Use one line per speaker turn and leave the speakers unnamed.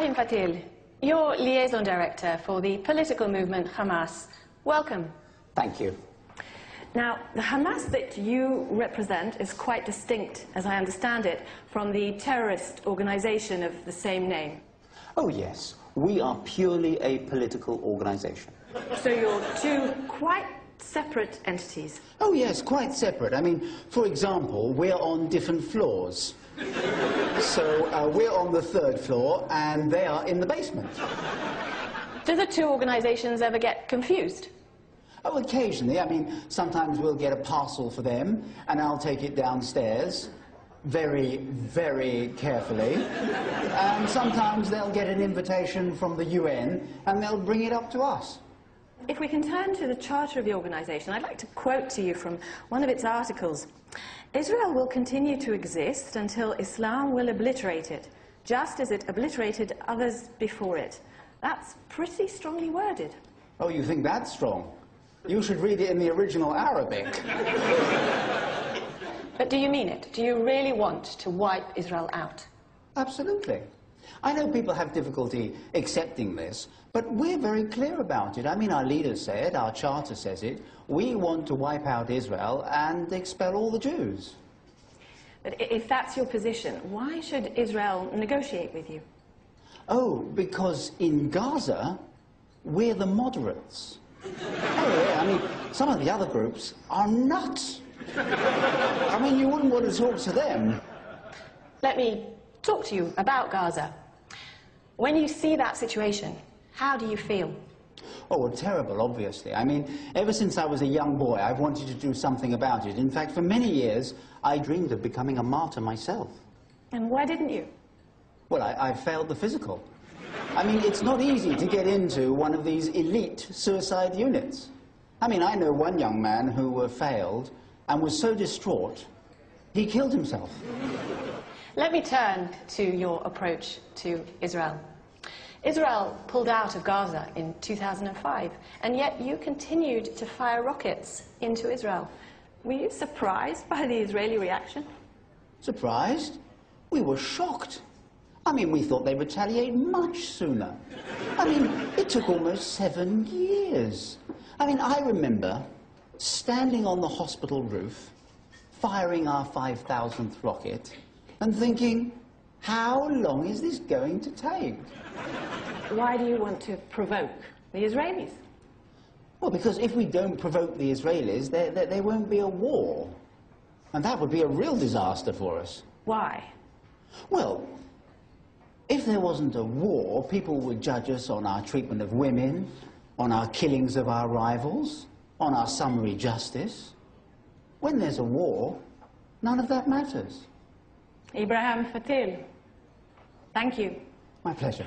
Ibrahim Fatil, you're liaison director for the political movement Hamas. Welcome.
Thank you.
Now, the Hamas that you represent is quite distinct, as I understand it, from the terrorist organization of the same name.
Oh, yes. We are purely a political organization.
So you're two quite separate entities?
Oh, yes, quite separate. I mean, for example, we're on different floors. So we're on the 3rd floor, and they are in the basement.
Do the two organizations ever get confused?
Oh, occasionally. I mean, sometimes we'll get a parcel for them, and I'll take it downstairs very, very carefully. And sometimes they'll get an invitation from the UN, and they'll bring it up to us.
If we can turn to the charter of the organization, I'd like to quote to you from one of its articles. Israel will continue to exist until Islam will obliterate it, just as it obliterated others before it. That's pretty strongly worded.
Oh, you think that's strong? You should read it in the original Arabic.
But do you mean it? Do you really want to wipe Israel out?
Absolutely. I know people have difficulty accepting this, but we're very clear about it. I mean, our leaders say it, our charter says it. We want to wipe out Israel and expel all the Jews.
But if that's your position, why should Israel negotiate with you?
Oh, because in Gaza, we're the moderates. Oh, yeah, I mean, some of the other groups are nuts. I mean, you wouldn't want to talk to them.
Let me talk to you about Gaza. When you see that situation, how do you feel?
Oh, well, terrible, obviously. I mean, ever since I was a young boy, I've wanted to do something about it. In fact, for many years, I dreamed of becoming a martyr myself.
And why didn't you?
Well, I failed the physical. I mean, it's not easy to get into one of these elite suicide units. I mean, I know one young man who failed and was so distraught, he killed himself.
Let me turn to your approach to Israel. Israel pulled out of Gaza in 2005, and yet you continued to fire rockets into Israel. Were you surprised by the Israeli reaction?
Surprised? We were shocked. I mean, we thought they'd retaliate much sooner. I mean, it took almost 7 years. I mean, I remember standing on the hospital roof, firing our 5,000th rocket, and thinking, how long is this going to take?
Why do you want to provoke the Israelis?
Well, because if we don't provoke the Israelis, there won't be a war. And that would be a real disaster for us.
Why?
Well, if there wasn't a war, people would judge us on our treatment of women, on our killings of our rivals, on our summary justice. When there's a war, none of that matters.
Ibrahim Fatil, thank you.
My pleasure.